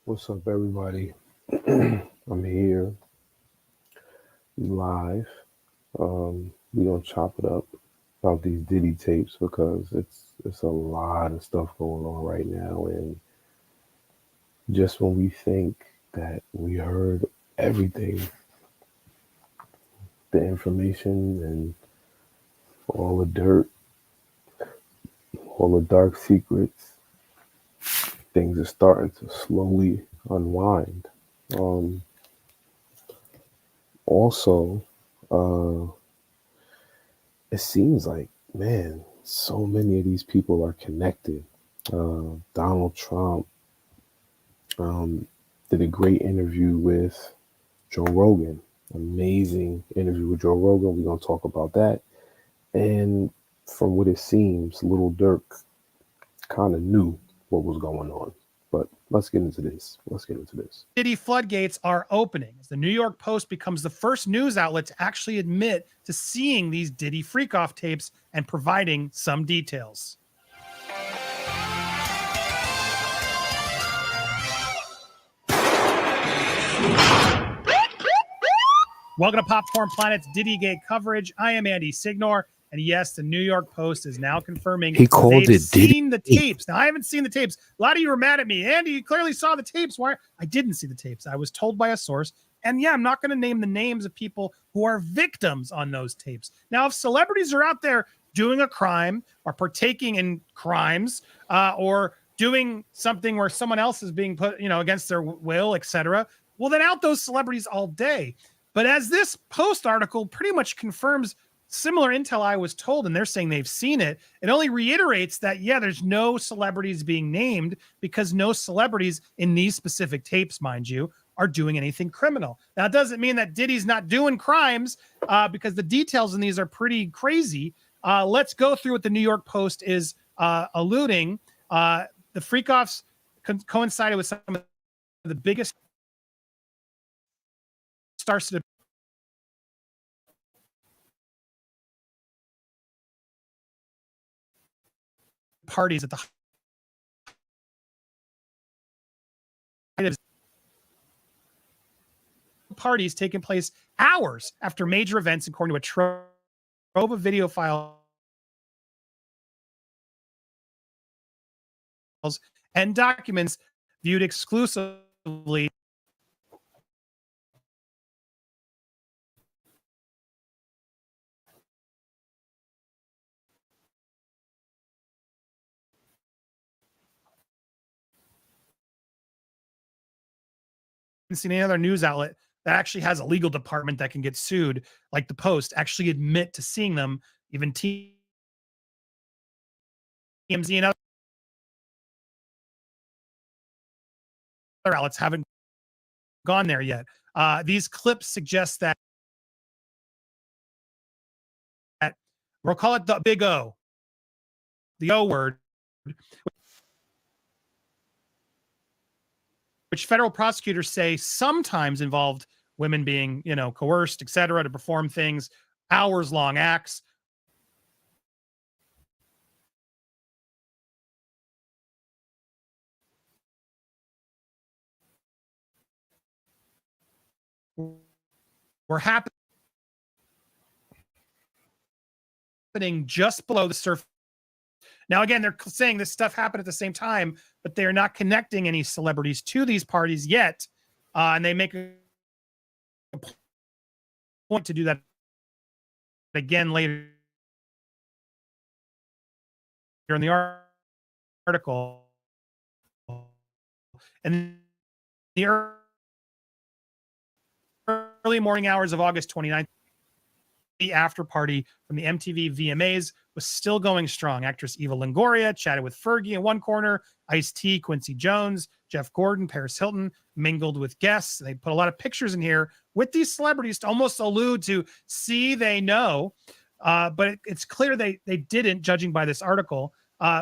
What's up, everybody? I'm here live. We gonna chop it up about these Diddy tapes because it's a lot of stuff going on right now, and just when we think that we heard everything, the information and all the dirt, all the dark secrets, things are starting to slowly unwind. Um, Also, uh, it seems like, man, so many of these people are connected. Donald Trump um, did a great interview with Joe Rogan. Amazing interview with Joe Rogan. We're going to talk about that. And from what it seems, little Dirk kind of knew what was going on. But let's get into this. Diddy floodgates are opening as the New York Post becomes the first news outlet to actually admit to seeing these Diddy freak-off tapes and providing some details. Welcome to Popcorn Planet's Diddygate coverage. I am Andy Signor, and yes, the New York Post is now confirming He called they've it seen Diddy. the tapes. Now, I haven't seen the tapes. A lot of you were mad at me. Andy, you clearly saw the tapes. Why? I didn't see the tapes. I was told by a source. And yeah, I'm not going to name the names of people who are victims on those tapes. Now, if celebrities are out there doing a crime or partaking in crimes or doing something where someone else is being put, against their will, etc., well, then out those celebrities all day. But as this Post article pretty much confirms similar intel I was told, and they're saying they've seen it, it only reiterates that, yeah, there's no celebrities being named because no celebrities in these specific tapes, mind you, are doing anything criminal. Now, it doesn't mean that Diddy's not doing crimes because the details in these are pretty crazy. Let's go through what the New York Post is alluding. The freak-offs coincided with some of the biggest star-studded parties at the height of parties taking place hours after major events, according to a trove of video files and documents viewed exclusively seen any other news outlet that actually has a legal department that can get sued, like the Post, actually admit to seeing them. Even TMZ and other outlets haven't gone there yet. These clips suggest that we'll call it the big O, the O word, which federal prosecutors say sometimes involved women being, coerced, et cetera, to perform things, hours-long acts. Were happening just below the surface. Now, again, they're saying this stuff happened at the same time, but they're not connecting any celebrities to these parties yet. And they make a point to do that again later in the article. And the early morning hours of August 29th, the after party from the MTV VMAs was still going strong. Actress Eva Longoria chatted with Fergie in one corner, Ice-T, Quincy Jones, Jeff Gordon, Paris Hilton mingled with guests. They put a lot of pictures in here with these celebrities to almost allude to, see, they know. But it's clear they didn't, judging by this article.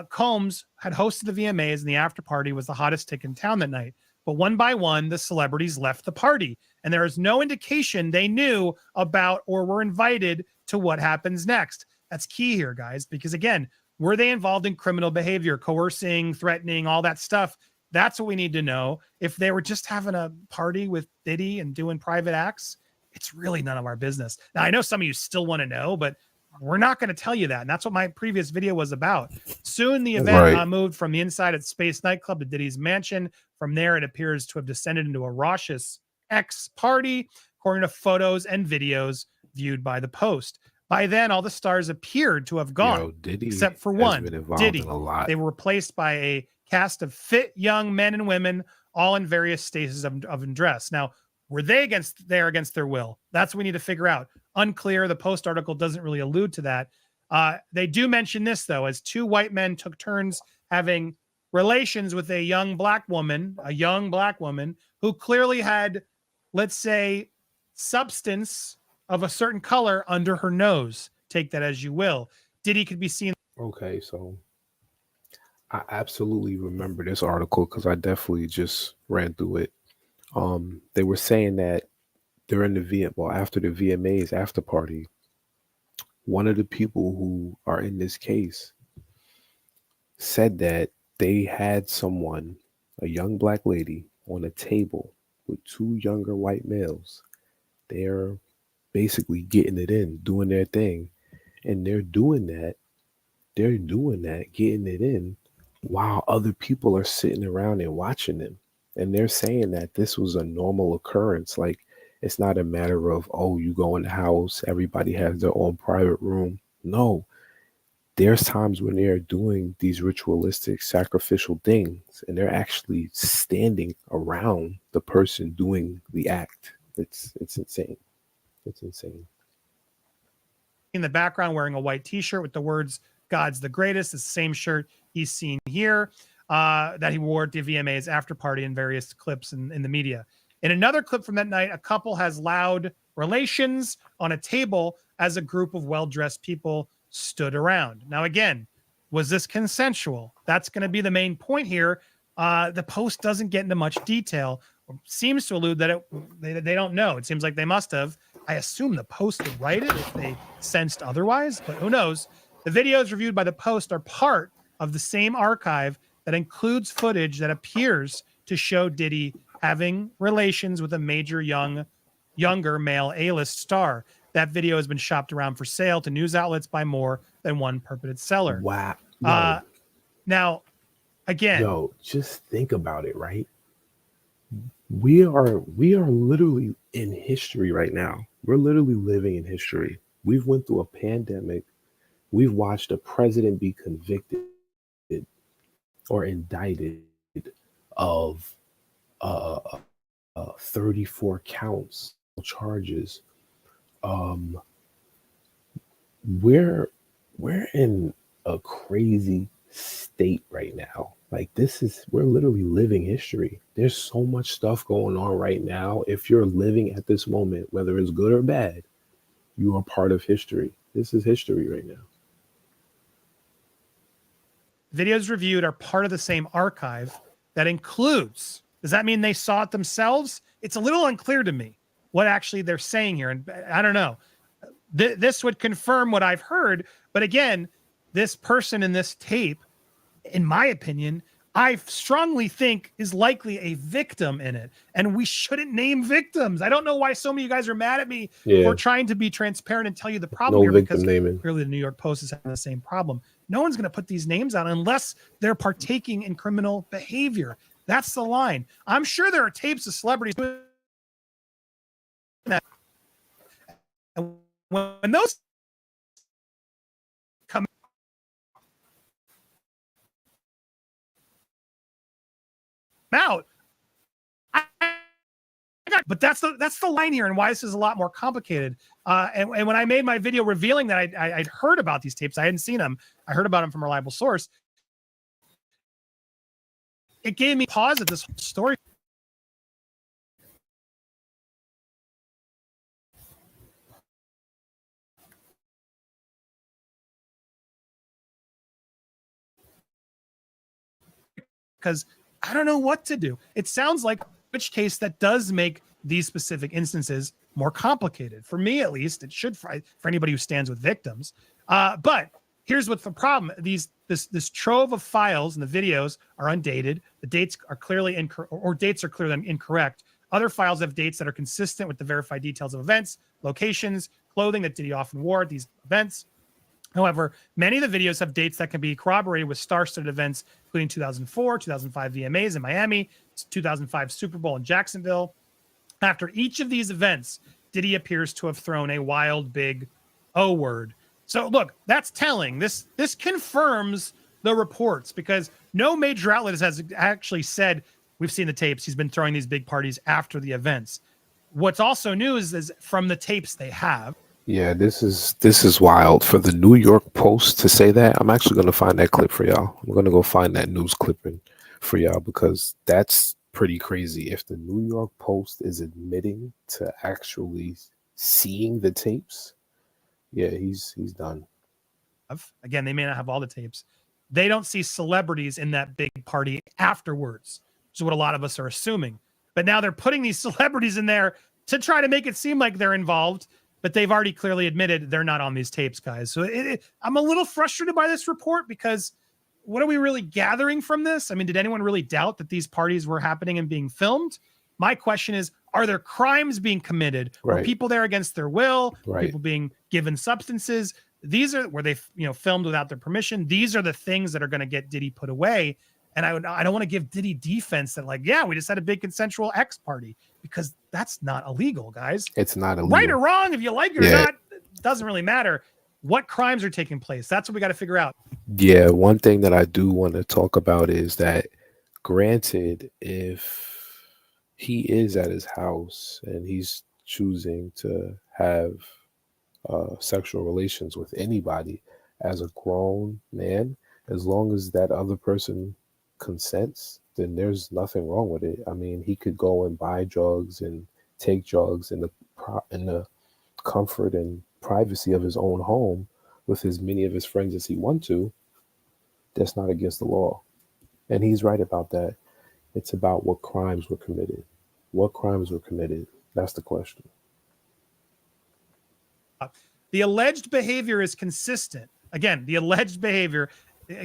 Combs had hosted the VMAs, and the after party was the hottest ticket in town that night. But one by one, the celebrities left the party, and there is no indication they knew about or were invited to what happens next. That's key here, guys, because again, were they involved in criminal behavior, coercing, threatening, all that stuff? That's what we need to know. If they were just having a party with Diddy and doing private acts, it's really none of our business. Now, I know some of you still want to know, but we're not going to tell you that. And that's what my previous video was about. Soon the event Right. moved from the inside at Space Nightclub to Diddy's mansion. From there, it appears to have descended into a raucous X party, according to photos and videos viewed by the Post. By then, all the stars appeared to have gone, Yo, Diddy except for has one, been involved Diddy. in a lot. They were replaced by a cast of fit young men and women, all in various stages of undress. Now, were they against their will? That's what we need to figure out. Unclear. The Post article doesn't really allude to that. They do mention this, though, as two white men took turns having relations with a young black woman who clearly had, let's say, substance of a certain color under her nose. Take that as you will. Diddy could be seen. Okay, so I absolutely remember this article because I definitely just ran through it. They were saying that during after the VMAs after party, one of the people who are in this case said that they had someone, a young black lady, on a table with two younger white males. They're basically getting it in, doing their thing. And they're doing that, getting it in while other people are sitting around and watching them. And they're saying that this was a normal occurrence. Like, it's not a matter of, oh, you go in the house, everybody has their own private room. No, there's times when they're doing these ritualistic sacrificial things and they're actually standing around the person doing the act. It's insane. It's insane. In the background wearing a white t-shirt with the words "God's the greatest." It's the same shirt he's seen here that he wore at the VMA's after party in various clips in the media. In another clip from that night, a couple has loud relations on a table as a group of well-dressed people stood around. Now, again, was this consensual? That's going to be the main point here. The Post doesn't get into much detail. Seems to allude that they don't know. It seems like they must have. I assume the Post would write it if they sensed otherwise, but who knows? The videos reviewed by the Post are part of the same archive that includes footage that appears to show Diddy having relations with a major younger male A-list star. That video has been shopped around for sale to news outlets by more than one purported seller. Wow. Now, again, Yo, just think about it, right? We are literally in history right now. We're literally living in history. We've went through a pandemic. We've watched a president be convicted or indicted of 34 counts charges. We're in a crazy state right now. Like, we're literally living history. There's so much stuff going on right now. If you're living at this moment, whether it's good or bad, you are part of history. This is history right now. videos reviewed are part of the same archive that includes. Does that mean they saw it themselves? It's a little unclear to me what actually they're saying here. And I don't know. This would confirm what I've heard. But again, this person in this tape, in my opinion, I strongly think is likely a victim in it. And we shouldn't name victims. I don't know why so many of you guys are mad at me for trying to be transparent and tell you the problem here, because clearly the New York Post is having the same problem. No one's going to put these names out unless they're partaking in criminal behavior. That's the line. I'm sure there are tapes of celebrities doing that. And when those come out, but that's the line here, and why this is a lot more complicated. And when I made my video revealing that I'd heard about these tapes, I hadn't seen them. I heard about them from a reliable source. It gave me pause at this whole story. Because I don't know what to do. It sounds like, which case that does make these specific instances more complicated. For me, at least, it should for anybody who stands with victims. But here's what's the problem. This trove of files and the videos are undated. The dates are clearly or dates are clearly incorrect. Other files have dates that are consistent with the verified details of events, locations, clothing that Diddy often wore at these events. However, many of the videos have dates that can be corroborated with star-studded events, including 2004, 2005 VMAs in Miami, 2005 Super Bowl in Jacksonville. After each of these events, Diddy appears to have thrown a wild big O word. So look, that's telling. This confirms the reports, because no major outlet has actually said we've seen the tapes. He's been throwing these big parties after the events. What's also new is from the tapes they have. Yeah, this is wild for the New York Post to say that. I'm actually going to find that clip for y'all. I'm going to go find that news clipping for y'all, because that's pretty crazy. If the New York Post is admitting to actually seeing the tapes, yeah, he's done. Again, they may not have all the tapes. They don't see celebrities in that big party afterwards, which is what a lot of us are assuming. But now they're putting these celebrities in there to try to make it seem like they're involved, but they've already clearly admitted they're not on these tapes, guys. So I'm a little frustrated by this report, because what are we really gathering from this? I mean, did anyone really doubt that these parties were happening and being filmed? My question is, are there crimes being committed? Right. Were people there against their will? Right. People being given substances? These are where they, filmed without their permission. These are the things that are going to get Diddy put away. And I don't want to give Diddy defense that, like, yeah, we just had a big consensual X party, because that's not illegal, guys. It's not illegal. Right or wrong, if you like it or not, it doesn't really matter. What crimes are taking place? That's what we got to figure out. Yeah, one thing that I do want to talk about is that, granted, if he is at his house and he's choosing to have sexual relations with anybody as a grown man, as long as that other person consents, then there's nothing wrong with it. I mean, he could go and buy drugs and take drugs in the comfort and privacy of his own home with as many of his friends as he wants to. That's not against the law. And he's right about that. It's about what crimes were committed. What crimes were committed? That's the question. The alleged behavior is consistent. Again, the alleged behavior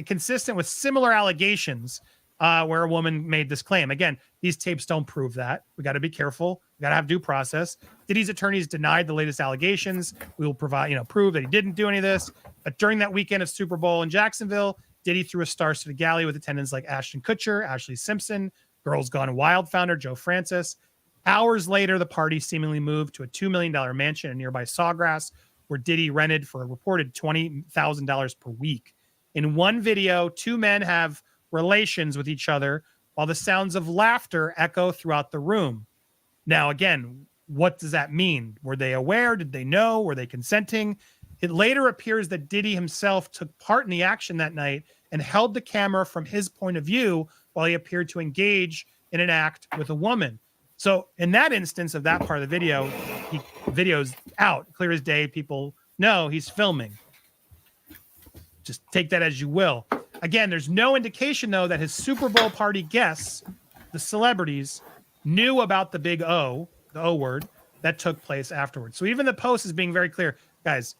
consistent with similar allegations where a woman made this claim. Again, these tapes don't prove that. We got to be careful. We got to have due process. Diddy's attorneys denied the latest allegations. We will provide, prove that he didn't do any of this. But during that weekend of Super Bowl in Jacksonville, Diddy threw a star-studded galley with attendants like Ashton Kutcher, Ashley Simpson, Girls Gone Wild founder Joe Francis. Hours later, the party seemingly moved to a $2 million mansion in nearby Sawgrass, where Diddy rented for a reported $20,000 per week. In one video, two men have relations with each other while the sounds of laughter echo throughout the room. Now, again, what does that mean? Were they aware? Did they know? Were they consenting? It later appears that Diddy himself took part in the action that night and held the camera from his point of view while he appeared to engage in an act with a woman. So in that instance of that part of the video, the video's out, clear as day. People know he's filming. Just take that as you will. Again, there's no indication, though, that his Super Bowl party guests, the celebrities, knew about the big O, the O word, that took place afterwards. So even the Post is being very clear. Guys,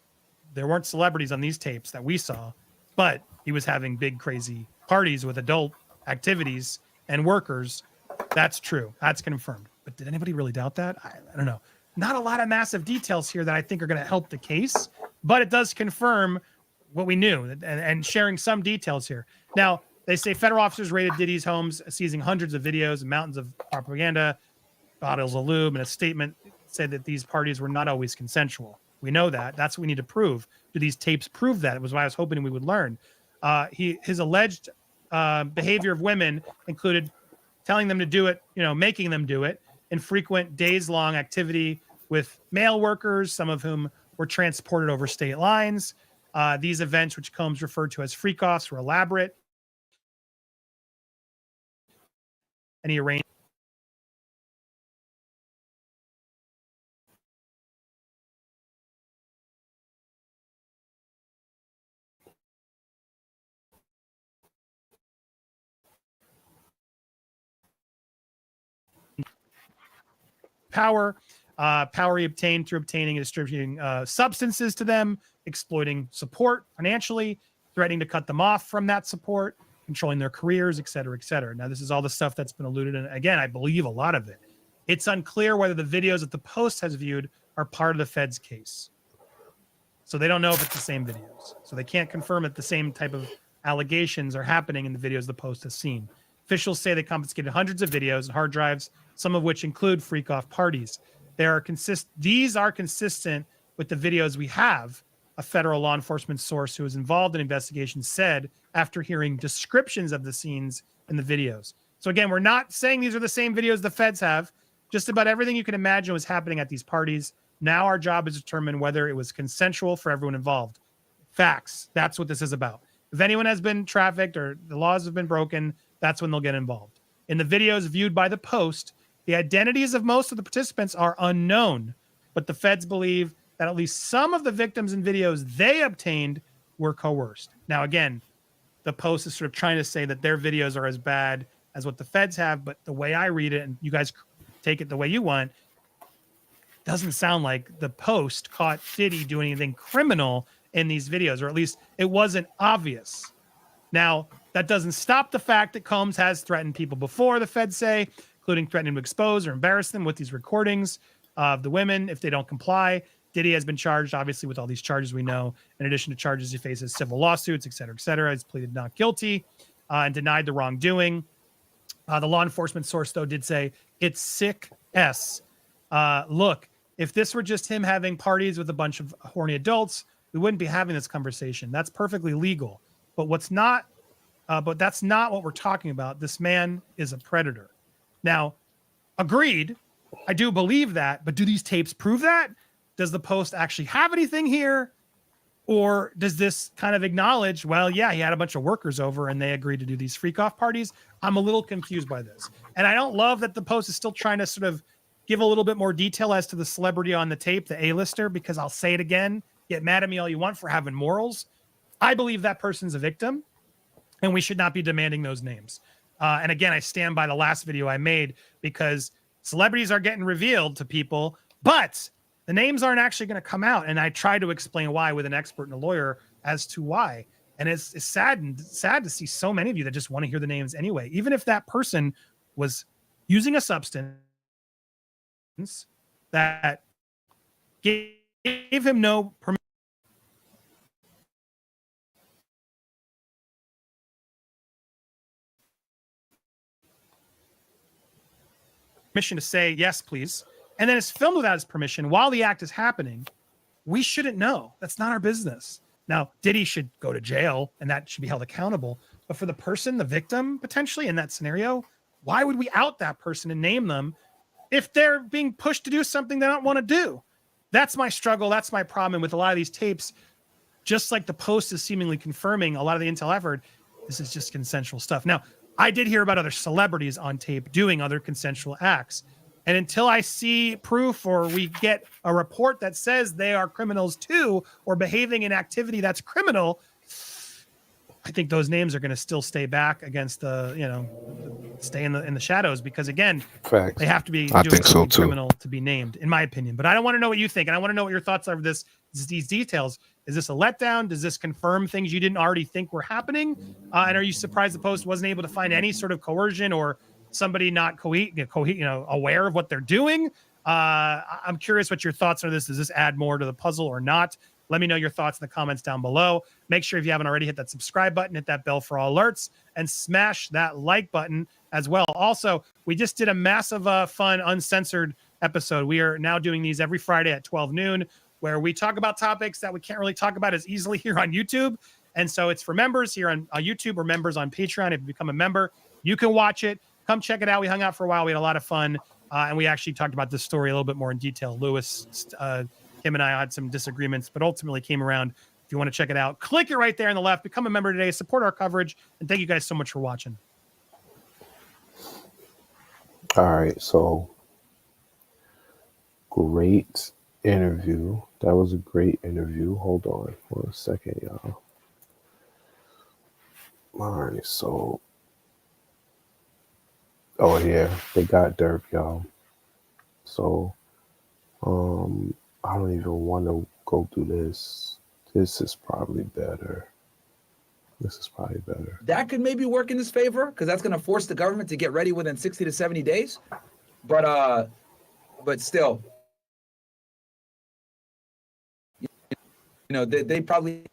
there weren't celebrities on these tapes that we saw, but he was having big, crazy parties with adult activities and workers. That's true. That's confirmed. But did anybody really doubt that? I don't know. Not a lot of massive details here that I think are going to help the case, but it does confirm what we knew and sharing some details here. Now, they say federal officers raided Diddy's homes, seizing hundreds of videos and mountains of propaganda, bottles of lube, and a statement said that these parties were not always consensual. We know that. That's what we need to prove. Do these tapes prove that? It was what I was hoping we would learn. His alleged behavior of women included telling them to do it, making them do it, in frequent days-long activity with male workers, some of whom were transported over state lines. These events, which Combs referred to as freak-offs, were elaborate. And he arranged power he obtained through obtaining and distributing substances to them, exploiting support financially, threatening to cut them off from that support, controlling their careers, et cetera, et cetera. Now, this is all the stuff that's been alluded, and again, I believe a lot of it. It's unclear whether the videos that the Post has viewed are part of the Fed's case. So they don't know if it's the same videos. So they can't confirm that the same type of allegations are happening in the videos the Post has seen. Officials say they confiscated hundreds of videos and hard drives, some of which include freak-off parties. These are consistent with the videos we have. A federal law enforcement source who was involved in investigations said after hearing descriptions of the scenes in the videos. So again, we're not saying these are the same videos the feds have. Just about everything you can imagine was happening at these parties. Now our job is to determine whether it was consensual for everyone involved. Facts. That's what this is about. If anyone has been trafficked or the laws have been broken, that's when they'll get involved. In the videos viewed by the Post, the identities of most of the participants are unknown, but the feds believe that at least some of the victims in videos they obtained were coerced. Now, again, the Post is sort of trying to say that their videos are as bad as what the feds have, but the way I read it, and you guys take it the way you want, doesn't sound like the Post caught Diddy doing anything criminal in these videos, or at least it wasn't obvious. Now, that doesn't stop the fact that Combs has threatened people before, the feds say, including threatening to expose or embarrass them with these recordings of the women if they don't comply. Diddy has been charged, obviously, with all these charges we know. In addition to charges, he faces civil lawsuits, et cetera, et cetera. He's pleaded not guilty and denied the wrongdoing. The law enforcement source, though, did say it's sick S. Look, if this were just him having parties with a bunch of horny adults, we wouldn't be having this conversation. That's perfectly legal. But that's not what we're talking about. This man is a predator. Now, agreed, I do believe that, but do these tapes prove that? Does the Post actually have anything here? Or does this kind of acknowledge, well, yeah, he had a bunch of workers over and they agreed to do these freak-off parties? I'm a little confused by this. And I don't love that the Post is still trying to sort of give a little bit more detail as to the celebrity on the tape, the A-lister, because I'll say it again, get mad at me all you want for having morals. I believe that person's a victim, and we should not be demanding those names. And again, I stand by the last video I made, because celebrities are getting revealed to people, but the names aren't actually going to come out. And I try to explain why with an expert and a lawyer as to why. And it's sad to see so many of you that just want to hear the names anyway, even if that person was using a substance that gave him no permission to say, yes, please. And then it's filmed without his permission while the act is happening. We shouldn't know. That's not our business. Now, Diddy should go to jail and that should be held accountable. But for the person, the victim, potentially in that scenario, why would we out that person and name them if they're being pushed to do something they don't want to do? That's my struggle. That's my problem. And with a lot of these tapes, just like the Post is seemingly confirming a lot of the intel I've heard, this is just consensual stuff. Now, I did hear about other celebrities on tape doing other consensual acts. And until I see proof or we get a report that says they are criminals too, or behaving in activity that's criminal, I think those names are going to still stay back against the, stay in the shadows, because again, Facts. they have to be I doing think so, something too. criminal to be named, in my opinion. But I don't want to know what you think, and I want to know what your thoughts are of these details. Is this a letdown? Does this confirm things you didn't already think were happening? And are you surprised the Post wasn't able to find any sort of coercion or somebody not aware of what they're doing? I'm curious what your thoughts are. Does this add more to the puzzle or not? Let me know your thoughts in the comments down below. Make sure if you haven't already, hit that subscribe button, hit that bell for all alerts, and smash that like button as well. Also, we just did a massive, fun, uncensored episode. We are now doing these every Friday at 12 noon, where we talk about topics that we can't really talk about as easily here on YouTube. And so it's for members here on YouTube or members on Patreon. If you become a member, you can watch it. Come check it out. We hung out for a while. We had a lot of fun. And we actually talked about this story a little bit more in detail. Lewis, Kim and I had some disagreements, but ultimately came around. If you want to check it out, click it right there on the left. Become a member today. Support our coverage. And thank you guys so much for watching. All right. So great interview. That was a great interview. Hold on 1 second, y'all. All right. So, oh yeah, they got Durk, y'all. So, I don't even want to go through this. This is probably better. This is probably better. That could maybe work in his favor because that's going to force the government to get ready within 60 to 70 days. But still, they probably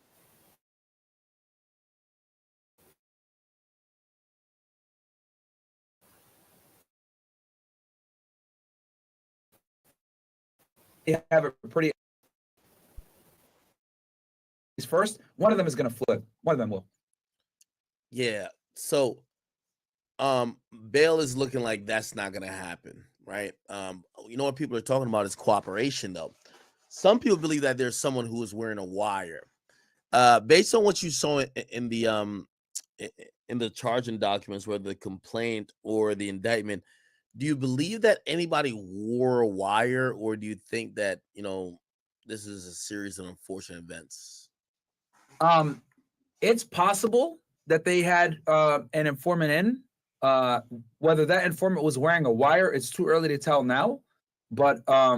have a pretty first. One of them is going to flip. One of them will. Yeah. So bail is looking like that's not gonna happen, right? You know what people are talking about is cooperation, though. Some people believe that there's someone who is wearing a wire. Based on what you saw in the charging documents, whether the complaint or the indictment, do you believe that anybody wore a wire, or do you think that this is a series of unfortunate events? It's possible that they had an informant in. Whether that informant was wearing a wire, it's too early to tell now. But I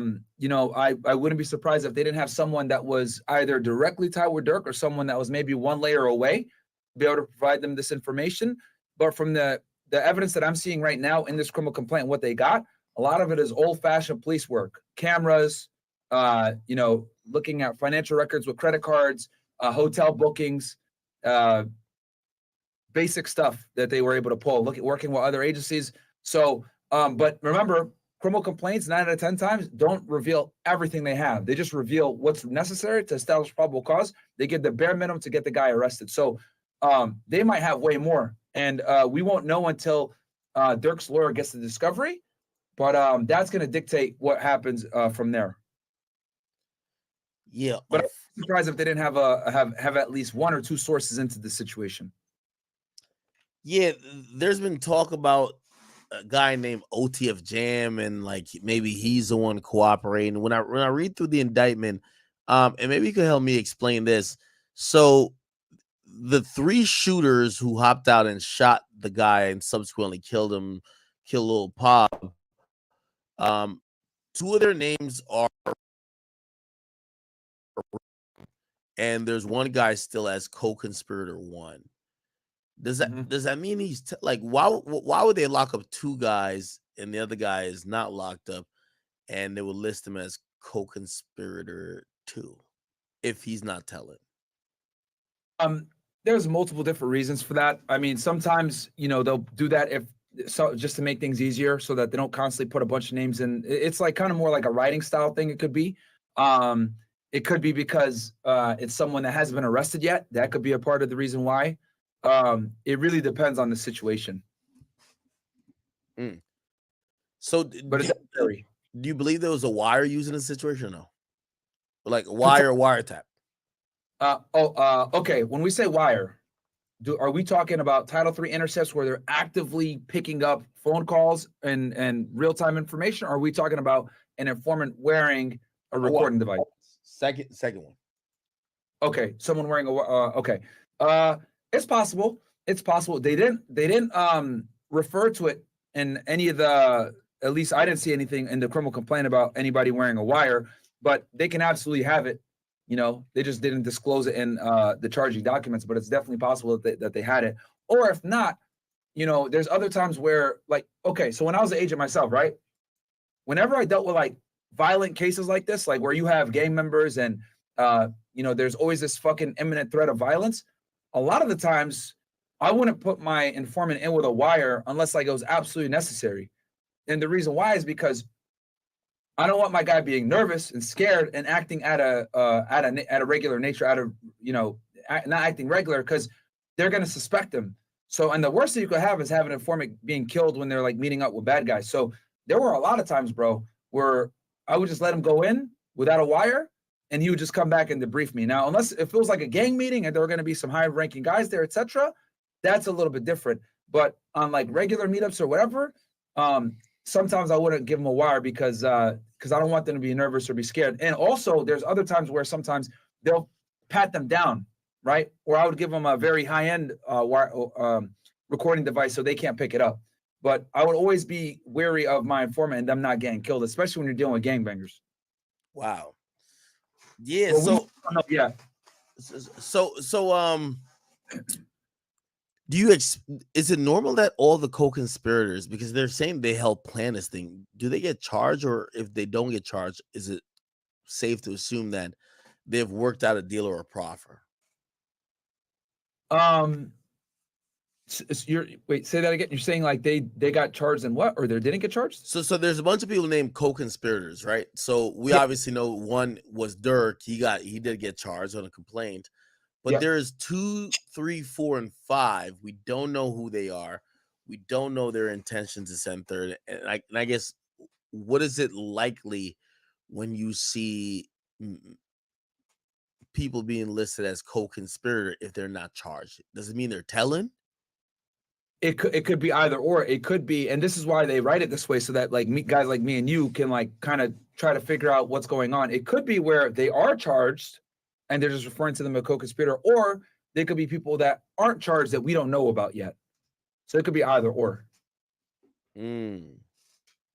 wouldn't be surprised if they didn't have someone that was either directly tied with Durk or someone that was maybe one layer away to be able to provide them this information. But from the evidence that I'm seeing right now in this criminal complaint, what they got, a lot of it is old-fashioned police work, cameras, looking at financial records with credit cards, hotel bookings, basic stuff that they were able to pull, working with other agencies. So, but remember, criminal complaints 9 out of 10 times don't reveal everything they have. They just reveal what's necessary to establish probable cause. They give the bare minimum to get the guy arrested. So they might have way more. And we won't know until Durk's lawyer gets the discovery. But that's going to dictate what happens from there. Yeah. But I'm surprised if they didn't have at least one or two sources into the situation. Yeah, there's been talk about a guy named OTF Jam, and like maybe he's the one cooperating. When I read through the indictment, and maybe you could help me explain this. So the 3 shooters who hopped out and shot the guy and subsequently killed Lil Pop, 2 of their names are, and there's one guy still as co-conspirator 1. Does that mean he's why would they lock up 2 guys and the other guy is not locked up, and they would list him as co-conspirator 2 if he's not telling? There's multiple different reasons for that. I mean, sometimes they'll do that just to make things easier so that they don't constantly put a bunch of names in. It's like kind of more like a writing style thing. It could be. It could be because it's someone that hasn't been arrested yet. That could be a part of the reason why. It really depends on the situation. So, but it's scary. Do you believe there was a wire used in this situation or no? Like a wire or wiretap? Okay. When we say wire, are we talking about Title III intercepts where they're actively picking up phone calls and real-time information? Or are we talking about an informant wearing a recording device? Second one. Okay. Someone wearing okay. It's possible. It's possible. They didn't refer to it in any of the, at least I didn't see anything in the criminal complaint about anybody wearing a wire, but they can absolutely have it. They just didn't disclose it in the charging documents, but it's definitely possible that they had it. Or if not, there's other times where so when I was an agent myself, right? Whenever I dealt with like violent cases like this, like where you have gang members and, there's always this fucking imminent threat of violence. A lot of the times I wouldn't put my informant in with a wire unless it was absolutely necessary. And the reason why is because I don't want my guy being nervous and scared and acting at a regular nature, not acting regular, because they're going to suspect him. So, and the worst thing you could have is have an informant being killed when they're like meeting up with bad guys. So there were a lot of times, bro, where I would just let him go in without a wire and he would just come back and debrief me. Now, unless if it was like a gang meeting and there were going to be some high ranking guys there, etc., that's a little bit different. But on like regular meetups or whatever, sometimes I wouldn't give them a wire because I don't want them to be nervous or be scared. And also there's other times where sometimes they'll pat them down, right? Or I would give them a very high-end recording device so they can't pick it up. But I would always be wary of my informant and them not getting killed, especially when you're dealing with gangbangers. Wow. Yeah. Well, So Is it normal that all the co-conspirators, because they're saying they helped plan this thing, do they get charged, or if they don't get charged, is it safe to assume that they've worked out a deal or a proffer? Um, wait, say that again. You're saying like they got charged and what, or they didn't get charged? So there's a bunch of people named co-conspirators, right? So we Yeah. obviously know one was Durk. He did get charged on a complaint, but Yep. there's 2, 3, 4, and 5. We don't know who they are. We don't know their intentions to send third. And I guess, what is it likely when you see people being listed as co-conspirator if they're not charged? Does it mean they're telling? It could be either or. It could be, and this is why they write it this way, so that like guys like me and you can like kind of try to figure out what's going on. It could be where they are charged and they're just referring to them as a co-conspirator, or they could be people that aren't charged that we don't know about yet. So it could be either or. Mm.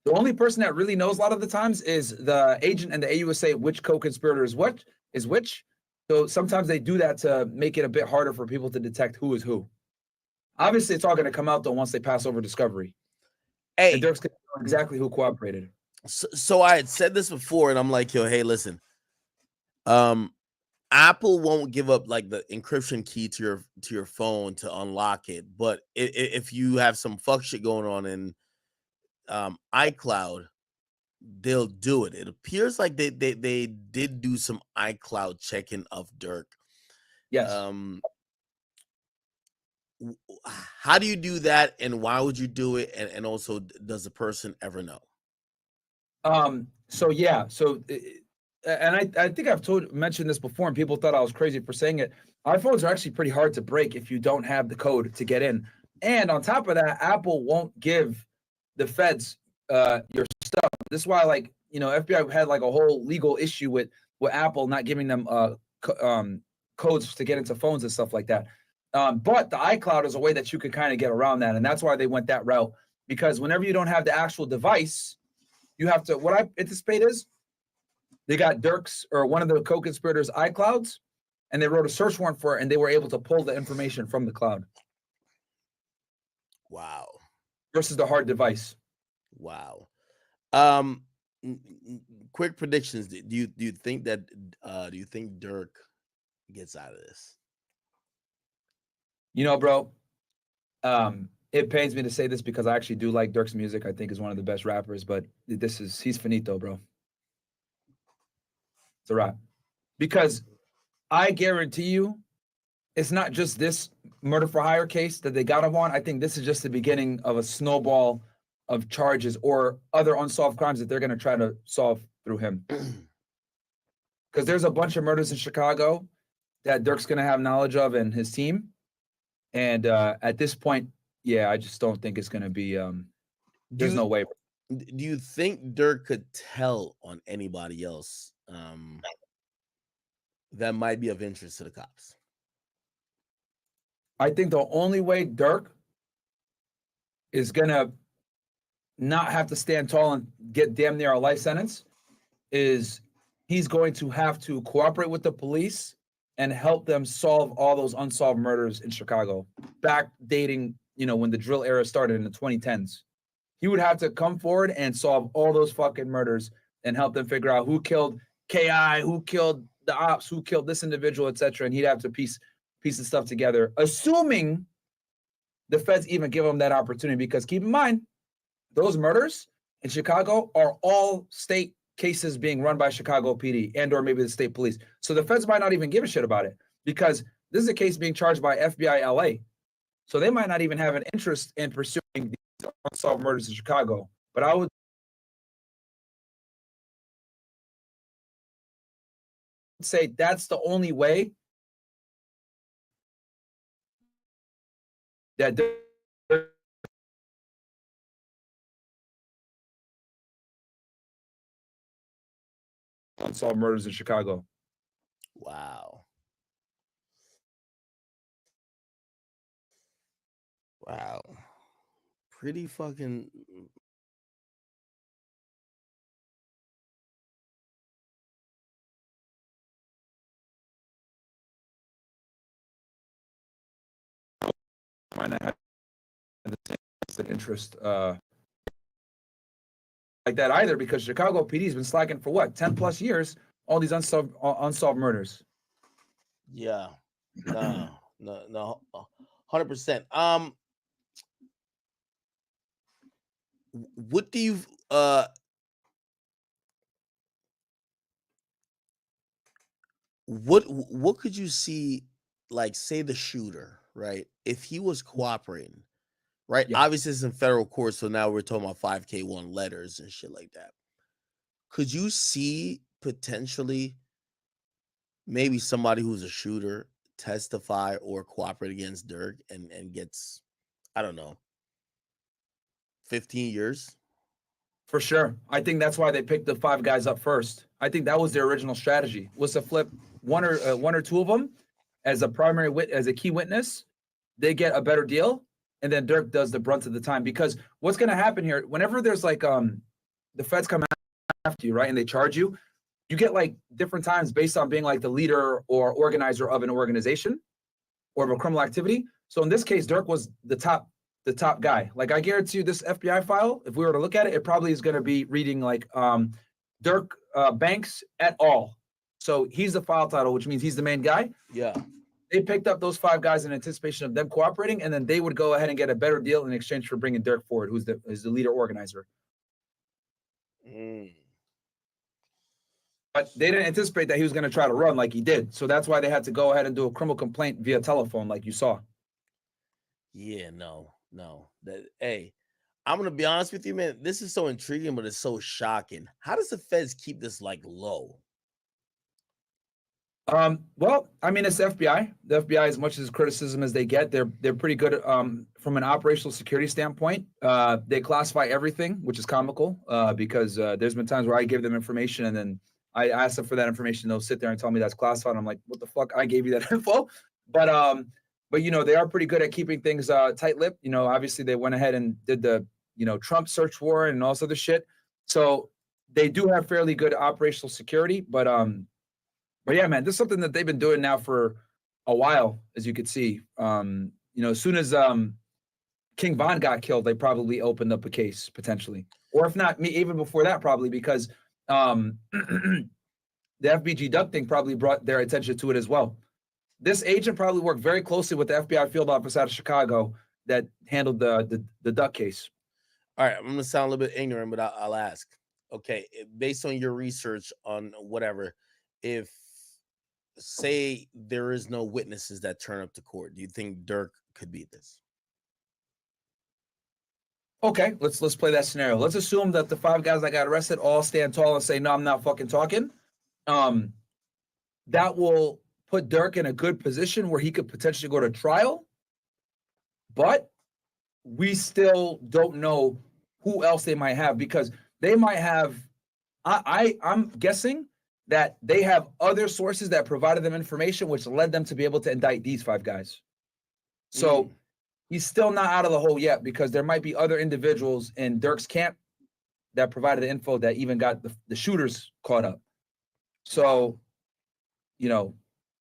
The only person that really knows a lot of the times is the agent and the AUSA which co-conspirator is which. So sometimes they do that to make it a bit harder for people to detect who is who. Obviously, it's all going to come out though once they pass over discovery. Hey, And Durk's going to know exactly who cooperated. so I had said this before, and I'm like, yo, hey, listen. Apple won't give up like the encryption key to your phone to unlock it, but if you have some fuck shit going on in iCloud, they'll do it. It appears like they did do some iCloud checking of Durk. Yes. How do you do that, and why would you do it? And also, does the person ever know? So yeah, and I think I've mentioned this before, and people thought I was crazy for saying it. iPhones are actually pretty hard to break if you don't have the code to get in. And on top of that, Apple won't give the feds your stuff. This is why, like, you know, FBI had like a whole legal issue with Apple not giving them codes to get into phones and stuff like that. But the iCloud is a way that you could kind of get around that, and that's why they went that route. Because whenever you don't have the actual device, you have to. What I anticipate is they got Durk's or one of the co-conspirators' iClouds, and they wrote a search warrant for it, and they were able to pull the information from the cloud. Wow. Versus the hard device. Wow. Quick predictions. Do you think that do you think Durk gets out of this? You know, bro, it pains me to say this because I actually do like Durk's music. I think he's one of the best rappers, but he's finito, bro. It's a wrap. Because I guarantee you, it's not just this murder for hire case that they got him on. I think this is just the beginning of a snowball of charges or other unsolved crimes that they're going to try to solve through him. Because there's a bunch of murders in Chicago that Durk's going to have knowledge of and his team. And at this point, yeah, I just don't think it's going to be. There's no way. Do you think Durk could tell on anybody else that might be of interest to the cops? I think the only way Durk is going to not have to stand tall and get damn near a life sentence is he's going to have to cooperate with the police and help them solve all those unsolved murders in Chicago, backdating, you know, when the drill era started in the 2010s. He would have to come forward and solve all those fucking murders and help them figure out who killed KI, who killed the ops, who killed this individual, etc. And he'd have to piece the stuff together, assuming the feds even give him that opportunity. Because keep in mind, those murders in Chicago are all state cases being run by Chicago PD and or maybe the state police. So the feds might not even give a shit about it because this is a case being charged by FBI LA. So they might not even have an interest in pursuing these unsolved murders in Chicago. But I would say that's the only way that unsolved murders in Chicago. Wow. Wow. Pretty fucking find that the same vested interest like that either, because Chicago PD has been slacking for what, 10 plus years, all these unsolved murders. Yeah. No, 100%. What do you what could you see, like, say the shooter, right? If he was cooperating, right? Yeah. Obviously it's in federal court, so now we're talking about 5K1 letters and shit like that. Could you see potentially maybe somebody who's a shooter testify or cooperate against Durk and gets, I don't know, 15 years? For sure. I think that's why they picked the 5 guys up first. I think that was their original strategy, was to flip one or two of them as a as a key witness. They get a better deal, and then Durk does the brunt of the time. Because what's going to happen here, whenever there's like the feds come after you, right, and they charge you, you get like different times based on being like the leader or organizer of an organization or of a criminal activity. So in this case, Durk was the top guy. Like, I guarantee you, this FBI file, if we were to look at it, it probably is going to be reading like Durk Banks et al. So he's the file title, which means he's the main guy. Yeah. They picked up those 5 guys in anticipation of them cooperating, and then they would go ahead and get a better deal in exchange for bringing Durk forward, who's the leader organizer. But they didn't anticipate that he was going to try to run like he did. So that's why they had to go ahead and do a criminal complaint via telephone, like you saw. Yeah, no. Hey, I'm gonna be honest with you, man. This is so intriguing, but it's so shocking. How does the feds keep this like low? Well, I mean, it's the FBI. The FBI, as much as criticism as they get, they're pretty good from an operational security standpoint. They classify everything, which is comical because there's been times where I give them information and then I ask them for that information. They'll sit there and tell me that's classified. I'm like, what the fuck? I gave you that info. But you know, they are pretty good at keeping things tight-lipped. You know, obviously they went ahead and did the, you know, Trump search warrant and all this other shit. So they do have fairly good operational security. But yeah, man, this is something that they've been doing now for a while, as you could see. You know, as soon as King Von got killed, they probably opened up a case potentially, or if not, even before that, probably because the FBG Duck thing probably brought their attention to it as well. This agent probably worked very closely with the FBI field office out of Chicago that handled the Duck case. All right, I'm gonna sound a little bit ignorant, but I'll ask. Okay, based on your research on whatever, if say there is no witnesses that turn up to court, do you think Durk could beat this? Okay, let's play that scenario. Let's assume that the 5 guys that got arrested all stand tall and say, "No, I'm not fucking talking." That will put Durk in a good position where he could potentially go to trial, but we still don't know who else they might have, because they might have. I'm guessing that they have other sources that provided them information, which led them to be able to indict these 5 guys. So he's still not out of the hole yet, because there might be other individuals in Durk's camp that provided the info that even got the shooters caught up. So, you know,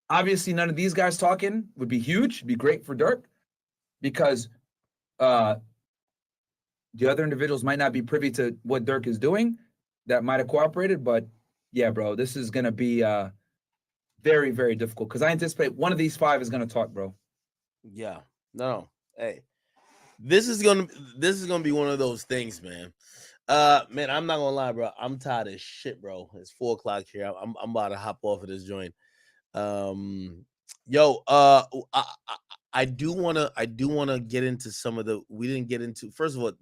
obviously none of these guys talking would be huge. It'd be great for Durk, because the other individuals might not be privy to what Durk is doing that might have cooperated. But yeah, bro, this is going to be very, very difficult, because I anticipate one of these 5 is going to talk, bro. Yeah. No. Hey, this is gonna be one of those things, man. Man, I'm not gonna lie, bro. I'm tired as shit, bro. It's 4:00 here. I'm about to hop off of this joint. Yo, I do wanna get into some of the, we didn't get into. First of all,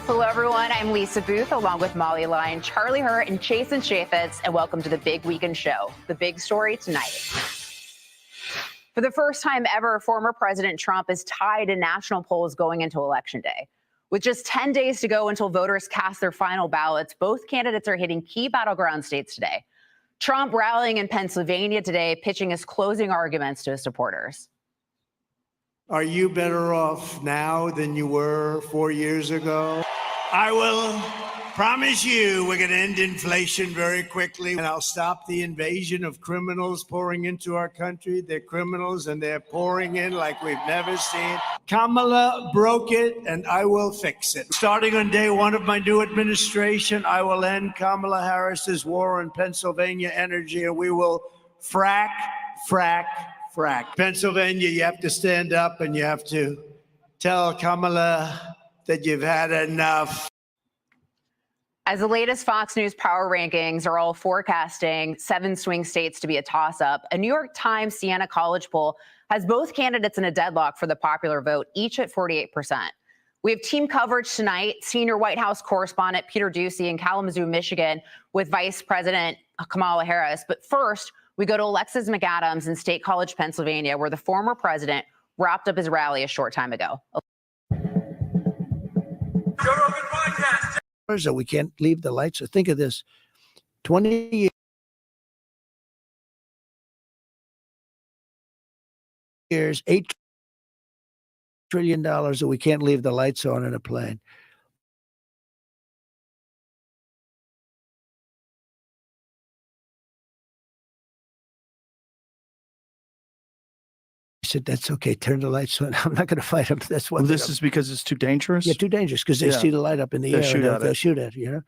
Hello, everyone. I'm Lisa Booth, along with Molly Lyon, Charlie Hurt, and Jason Chaffetz, and welcome to the Big Weekend Show. The big story tonight. For the first time ever, former President Trump is tied in national polls going into Election Day. With just 10 days to go until voters cast their final ballots, both candidates are hitting key battleground states today. Trump rallying in Pennsylvania today, pitching his closing arguments to his supporters. Are you better off now than you were 4 years ago? I will promise you we're going to end inflation very quickly, and I'll stop the invasion of criminals pouring into our country. They're criminals, and they're pouring in like we've never seen. Kamala broke it, and I will fix it. Starting on day one of my new administration, I will end Kamala Harris's war on Pennsylvania energy, and we will frack. Pennsylvania, you have to stand up and you have to tell Kamala that you've had enough. As the latest Fox News power rankings are all forecasting 7 swing states to be a toss-up, a New York Times Siena College poll has both candidates in a deadlock for the popular vote, each at 48%. We have team coverage tonight. Senior White House correspondent Peter Doocy in Kalamazoo, Michigan, with Vice President Kamala Harris. But first, we go to Alexis McAdams in State College, Pennsylvania, where the former president wrapped up his rally a short time ago. Joe Rogan podcast. So we can't leave the lights. So think of this, 20 years, $8 trillion that we can't leave the lights on in a plane. I said, that's okay. Turn the lights on. I'm not going to fight them. That's what. Well, this is because it's too dangerous. Yeah, too dangerous because they see the light up in the They'll air. shoot at They'll it. shoot at you. You know.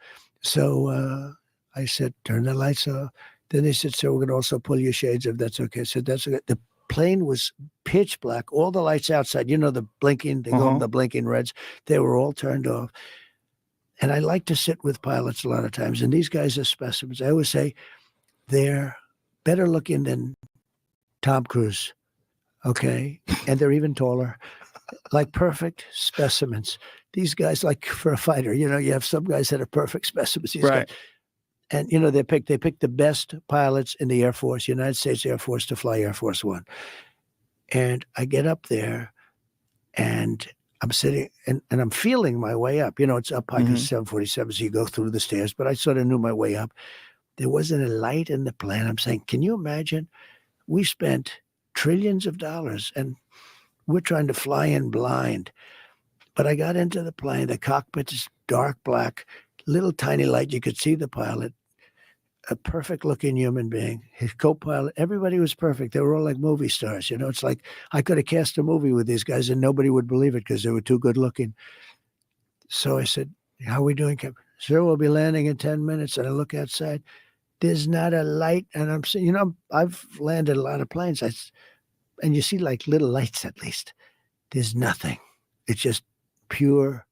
So I said, turn the lights off. Then they said, so we're going to also pull your shades if that's okay. I said, that's okay. The plane was pitch black. All the lights outside, you know, the blinking, they go the blinking reds. They were all turned off. And I like to sit with pilots a lot of times. And these guys are specimens. I always say they're better looking than Tom Cruise. Okay. And they're even taller, like perfect specimens. These guys, like for a fighter, you know, you have some guys that are perfect specimens. These Right. guys, and, you know, they picked the best pilots in the Air Force, United States Air Force, to fly Air Force One. And I get up there and I'm sitting and I'm feeling my way up. You know, it's up high because 747, so you go through the stairs, but I sort of knew my way up. There wasn't a light in the plane. I'm saying, can you imagine? We spent trillions of dollars and we're trying to fly in blind. But I got into the plane. The cockpit is dark black, little tiny light. You could see the pilot, a perfect looking human being. His co-pilot, everybody was perfect. They were all like movie stars. You know, it's like I could have cast a movie with these guys and nobody would believe it because they were too good looking. So I said, how are we doing, Captain? Sir, we'll be landing in 10 minutes. And I look outside. There's not a light. And I'm saying, you know, I've landed a lot of planes. And you see like little lights at least. There's nothing. It's just pure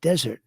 desert.